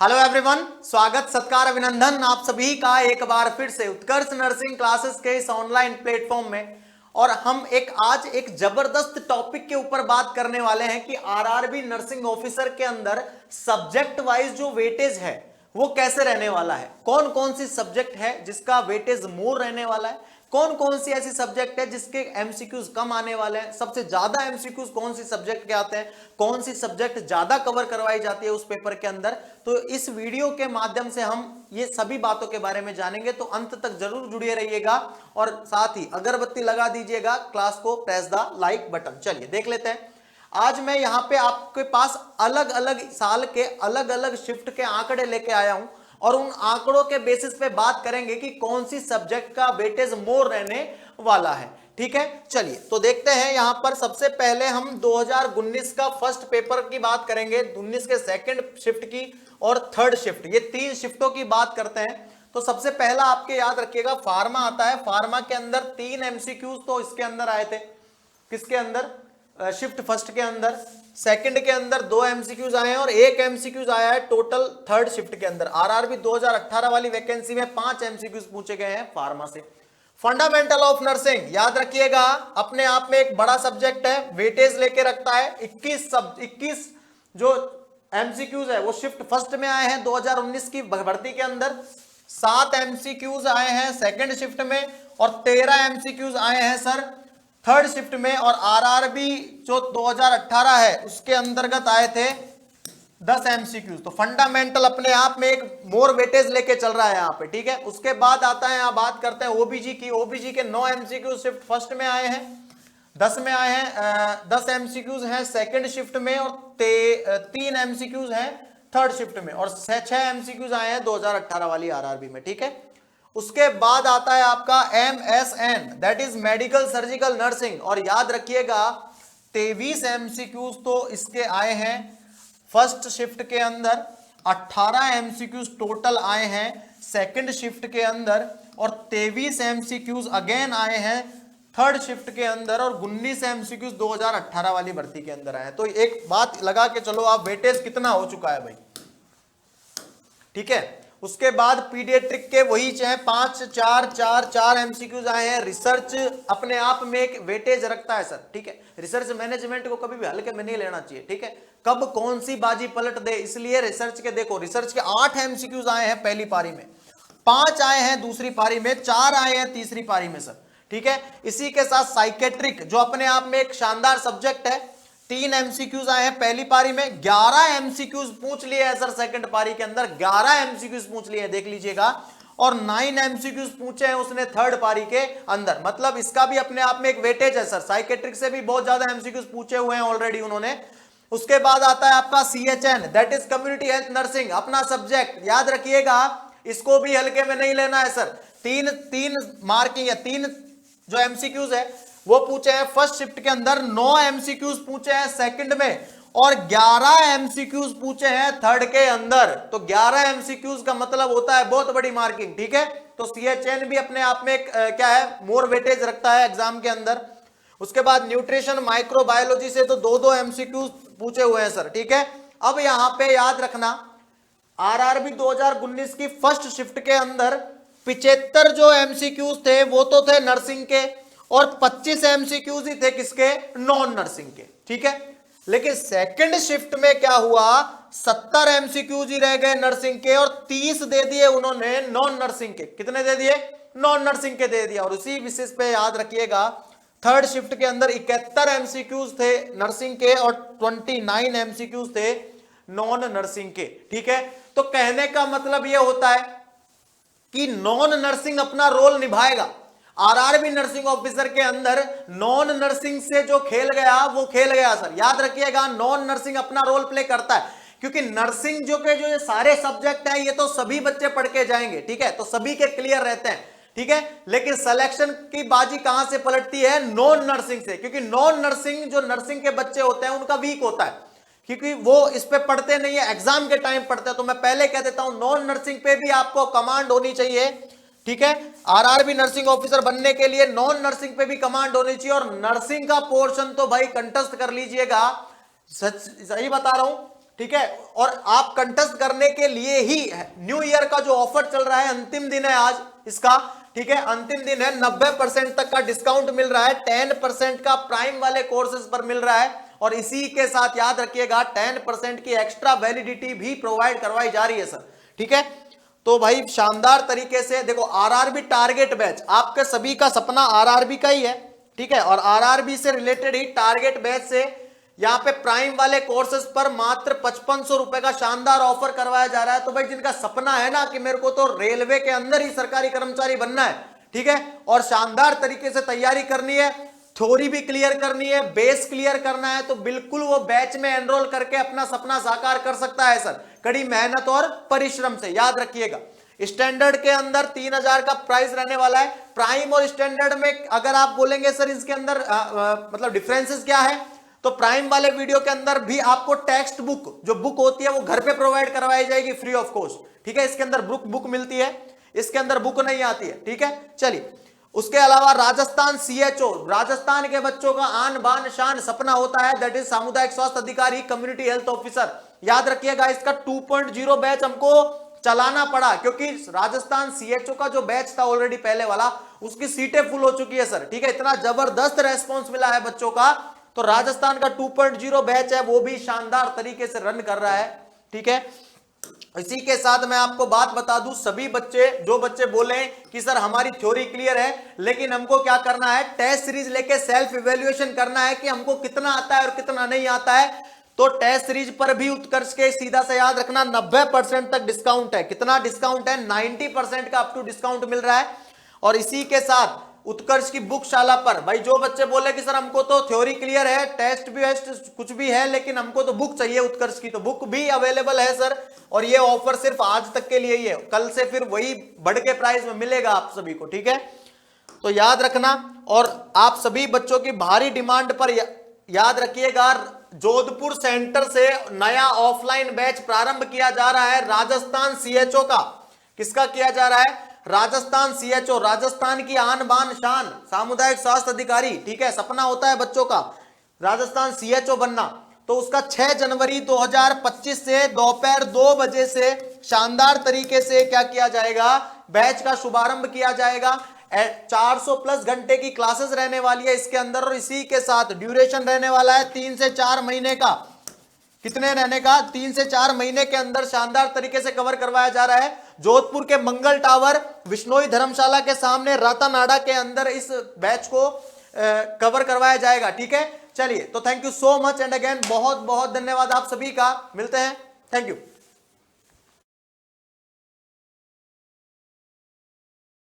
Hello everyone, स्वागत सत्कार अभिनंदन आप सभी का एक बार फिर से उत्कर्ष नर्सिंग क्लासेस के इस ऑनलाइन प्लेटफॉर्म में। और हम आज एक जबरदस्त टॉपिक के ऊपर बात करने वाले हैं कि आरआरबी नर्सिंग ऑफिसर के अंदर सब्जेक्ट वाइज जो वेटेज है वो कैसे रहने वाला है, कौन कौन सी सब्जेक्ट है जिसका वेटेज मोर रहने वाला है, कौन कौन सी ऐसी सब्जेक्ट है जिसके एमसीक्यूज कम आने वाले हैं, सबसे ज्यादा एमसीक्यूज कौन सी सब्जेक्ट के आते हैं, कौन सी सब्जेक्ट ज्यादा कवर करवाई जाती है उस पेपर के अंदर। तो इस वीडियो के माध्यम से हम ये सभी बातों के बारे में जानेंगे, तो अंत तक जरूर जुड़े रहिएगा और साथ ही अगरबत्ती लगा दीजिएगा, क्लास को प्रेस द लाइक बटन। चलिए देख लेते हैं। आज मैं यहां पे आपके पास अलग अलग साल के अलग अलग शिफ्ट के आंकड़े लेके आया हूं और उन आंकड़ों के बेसिस पे बात करेंगे कि कौन सी सब्जेक्ट का वेटेज मोर रहने वाला है। ठीक है, चलिए तो देखते हैं। यहां पर सबसे पहले हम 2019 का फर्स्ट पेपर की बात करेंगे, 19 के सेकंड शिफ्ट की और थर्ड शिफ्ट, ये तीन शिफ्टों की बात करते हैं। तो सबसे पहला आपके याद रखिएगा फार्मा आता है। फार्मा के अंदर 3 एमसीक्यूज तो इसके अंदर आए थे। किसके अंदर? शिफ्ट फर्स्ट के अंदर। सेकंड के अंदर 2 एमसीक्यूज आए हैं और 1 एमसीक्यूज आया है टोटल थर्ड शिफ्ट के अंदर। आरआरबी 2018 वाली वैकेंसी में 5 एमसीक्यूज पूछे गए हैं फार्मा से। फंडामेंटल ऑफ नर्सिंग याद रखिएगा, अपने आप में एक बड़ा सब्जेक्ट है, वेटेज लेके रखता है। 21 जो एमसीक्यूज है वो शिफ्ट फर्स्ट में आए हैं 2019 की भर्ती के अंदर। 7 एमसीक्यूज आए हैं सेकंड शिफ्ट में और 13 एमसीक्यूज आए हैं सर थर्ड शिफ्ट में। और आरआरबी जो 2018 है उसके अंतर्गत आए थे 10 एमसीक्यूज। तो फंडामेंटल अपने आप में एक मोर वेटेज लेके चल रहा है यहाँ पे। ठीक है, उसके बाद आता है, यहाँ बात करते हैं ओबीजी की। ओबीजी के 9 एमसीक्यूज शिफ्ट फर्स्ट में आए हैं, 10 में आए हैं, 10 एमसीक्यूज हैं सेकंड शिफ्ट में और 3 एमसीक्यूज हैं थर्ड शिफ्ट में और 6 एमसीक्यूज आए हैं 2018 वाली आरआरबी में। ठीक है, उसके बाद आता है आपका MSN, that is medical surgical nursing. और याद रखिएगा 23 एमसीक्यूज तो इसके आए हैं फर्स्ट शिफ्ट के अंदर, 18 एमसीक्यूज टोटल आए हैं सेकंड शिफ्ट के अंदर और 23 एमसीक्यूज अगेन आए हैं थर्ड शिफ्ट के अंदर और 19 एमसीक्यूज 2018 वाली भर्ती के अंदर आए हैं। तो एक बात लगा के चलो आप, वेटेज कितना हो चुका है भाई। ठीक है, उसके बाद पीडियाट्रिक के वही चाहे 5 4 4 4 एमसीक्यूज आए हैं। रिसर्च अपने आप में एक वेटेज रखता है सर। ठीक है, रिसर्च मैनेजमेंट को कभी भी हल्के में नहीं लेना चाहिए। ठीक है, कब कौन सी बाजी पलट दे, इसलिए रिसर्च के देखो, रिसर्च के 8 एमसीक्यूज आए हैं पहली पारी में, 5 आए हैं दूसरी पारी में, 4 आए हैं तीसरी पारी में सर। ठीक है, इसी के साथ साइकेट्रिक जो अपने आप में एक शानदार सब्जेक्ट है, 3 एमसीक्यूज आए हैं पहली पारी में, 11 एमसीक्यूज पूछ लिए हैं सर सेकंड पारी के अंदर, 11 एमसीक्यूज पूछ लिए हैं देख लीजिएगा, और 9 एमसीक्यूज पूछे हैं उसने थर्ड पारी के अंदर। मतलब इसका भी अपने आप में एक वेटेज है सर। साइकेट्रिक से भी बहुत ज्यादा एमसीक्यूज पूछे हुए हैं ऑलरेडी उन्होंने। उसके बाद आता है आपका CHN, that is community health nursing, अपना सब्जेक्ट याद रखिएगा, इसको भी हल्के में नहीं लेना है सर। तीन मार्किंग है, 3 जो एमसीक्यूज है वो पूछे हैं फर्स्ट शिफ्ट के अंदर, 9 एमसीक्यूज पूछे हैं सेकंड में और 11 एमसीक्यूज पूछे हैं थर्ड के अंदर। तो 11 एमसीक्यूज का मतलब होता है बहुत बड़ी मार्किंग। ठीक है, तो CHN भी अपने आप में क्या है, मोर वेटेज रखता है एग्जाम के अंदर। उसके बाद न्यूट्रिशन माइक्रोबायोलॉजी से तो 2 एमसीक्यूज पूछे हुए हैं सर। ठीक है, अब यहां पे याद रखना आरआरबी 2019 की फर्स्ट शिफ्ट के अंदर 75 जो एमसीक्यूज थे वो तो थे नर्सिंग के और 25 एमसीक्यूज ही थे किसके, नॉन नर्सिंग के। ठीक है, लेकिन सेकंड शिफ्ट में क्या हुआ, 70 एमसीक्यूज ही रह गए नर्सिंग के और 30 दे दिए उन्होंने नॉन नर्सिंग के। कितने दे दिए? नॉन नर्सिंग के दे दिया। और उसी विशेष पे याद रखिएगा थर्ड शिफ्ट के अंदर 71 एमसीक्यूज थे नर्सिंग के और 29 एमसीक्यूज थे नॉन नर्सिंग के। ठीक है, तो कहने का मतलब यह होता है कि नॉन नर्सिंग अपना रोल निभाएगा। आरआरबी नर्सिंग ऑफिसर के अंदर नॉन नर्सिंग से जो खेल गया वो खेल गया सर। याद रखिएगा नॉन नर्सिंग अपना रोल प्ले करता है, क्योंकि नर्सिंग जो ये सारे सब्जेक्ट हैं ये तो सभी बच्चे पढ़ के जाएंगे। ठीक है, तो सभी के क्लियर रहते हैं। ठीक है, लेकिन सिलेक्शन की बाजी कहां से पलटती है, नॉन नर्सिंग से, क्योंकि नॉन नर्सिंग जो नर्सिंग के बच्चे होते हैं उनका वीक होता है, क्योंकि वो इस पे पढ़ते नहीं है, एग्जाम के टाइम पढ़ते हैं। तो मैं पहले कह देता हूं नॉन नर्सिंग पे भी आपको कमांड होनी चाहिए। ठीक है, आरआरबी नर्सिंग ऑफिसर बनने के लिए नॉन नर्सिंग पे भी कमांड होनी चाहिए और नर्सिंग का पोर्शन तो भाई कंठस्थ कर लीजिएगा। सही बता रहा हूं, ठीक है। और आप कंटेस्ट करने के लिए ही न्यू ईयर का जो ऑफर चल रहा है, अंतिम दिन है आज इसका, ठीक है, अंतिम दिन है, 90% तक का डिस्काउंट मिल रहा है, 10% का प्राइम वाले कोर्सेज पर मिल रहा है, और इसी के साथ याद रखिएगा 10% की एक्स्ट्रा वैलिडिटी भी प्रोवाइड करवाई जा रही है सर, ठीक है। तो भाई शानदार तरीके से देखो, आरआरबी टारगेट बैच, आपके सभी का सपना आरआरबी का ही है, ठीक है, और आरआरबी से रिलेटेड ही टारगेट बैच से यहाँ पे प्राइम वाले कोर्सेज पर मात्र 5500 रुपए का शानदार ऑफर करवाया जा रहा है। तो भाई जिनका सपना है ना कि मेरे को तो रेलवे के अंदर ही सरकारी कर्मचारी बनना है, ठीक है, और शानदार तरीके से तैयारी करनी है, थ्योरी भी क्लियर करनी है, बेस क्लियर करना है, तो बिल्कुल वो बैच में एनरोल करके अपना सपना साकार कर सकता है सर, कड़ी मेहनत और परिश्रम से। याद रखिएगा स्टैंडर्ड के अंदर 3000 का प्राइस रहने वाला है। प्राइम और स्टैंडर्ड में अगर आप बोलेंगे सर इसके अंदर मतलब डिफरेंसेस क्या है, तो प्राइम वाले वीडियो के अंदर भी आपको टेक्स्ट बुक जो बुक होती है वो घर पे प्रोवाइड करवाई जाएगी फ्री ऑफ कॉस्ट, ठीक है, इसके अंदर बुक मिलती है, इसके अंदर बुक नहीं आती है, ठीक है। चलिए, उसके अलावा राजस्थान सीएचओ, राजस्थान के बच्चों का आन बान शान सपना होता है, दैट इज सामुदायिक स्वास्थ्य अधिकारी, कम्युनिटी हेल्थ ऑफिसर। याद रखिएगा इसका 2.0 बैच हमको चलाना पड़ा, क्योंकि राजस्थान सीएचओ का जो बैच था ऑलरेडी पहले वाला, उसकी सीटें फुल हो चुकी है सर, ठीक है, इतना जबरदस्त रेस्पॉन्स मिला है बच्चों का, तो राजस्थान का 2.0 बैच है वो भी शानदार तरीके से रन कर रहा है, ठीक है। इसी के साथ मैं आपको बात बता दूं, सभी बच्चे जो बच्चे बोले कि सर हमारी थ्योरी क्लियर है लेकिन हमको क्या करना है, टेस्ट सीरीज लेके सेल्फ इवेल्युएशन करना है कि हमको कितना आता है और कितना नहीं आता है, तो टेस्ट सीरीज पर भी उत्कर्ष के सीधा से याद रखना 90% तक डिस्काउंट है। कितना डिस्काउंट है, 90% का अप टू डिस्काउंट मिल रहा है। और इसी के साथ उत्कर्ष की बुकशाला पर भाई जो बच्चे बोले कि सर हमको तो थ्योरी क्लियर है, टेस्ट भी कुछ भी है, लेकिन हमको तो बुक चाहिए उत्कर्ष की, तो बुक भी अवेलेबल है सर, और ये ऑफर सिर्फ आज तक के लिए ही है, कल से फिर वही बढ़ के प्राइस में मिलेगा आप सभी को, ठीक है। तो याद रखना, और आप सभी बच्चों की भारी डिमांड पर याद रखिएगा, जोधपुर सेंटर से नया ऑफलाइन बैच प्रारंभ किया जा रहा है राजस्थान सीएचओ का। किसका किया जा रहा है, राजस्थान सीएचओ, राजस्थान की आन बान शान, सामुदायिक स्वास्थ्य अधिकारी, ठीक है, सपना होता है बच्चों का राजस्थान सीएचओ बनना। तो उसका 6 जनवरी 2025 से दोपहर 2 बजे से शानदार तरीके से क्या किया जाएगा, बैच का शुभारंभ किया जाएगा। 400 प्लस घंटे की क्लासेस रहने वाली है इसके अंदर, और इसी के साथ ड्यूरेशन रहने वाला है 3 से 4 महीने का। कितने रहने का, 3 से 4 महीने के अंदर शानदार तरीके से कवर करवाया जा रहा है। जोधपुर के मंगल टावर विश्नोई धर्मशाला के सामने रातानाडा के अंदर इस बैच को कवर करवाया जाएगा, ठीक है। चलिए, तो thank you so much and again बहुत बहुत धन्यवाद आप सभी का, मिलते हैं, थैंक यू।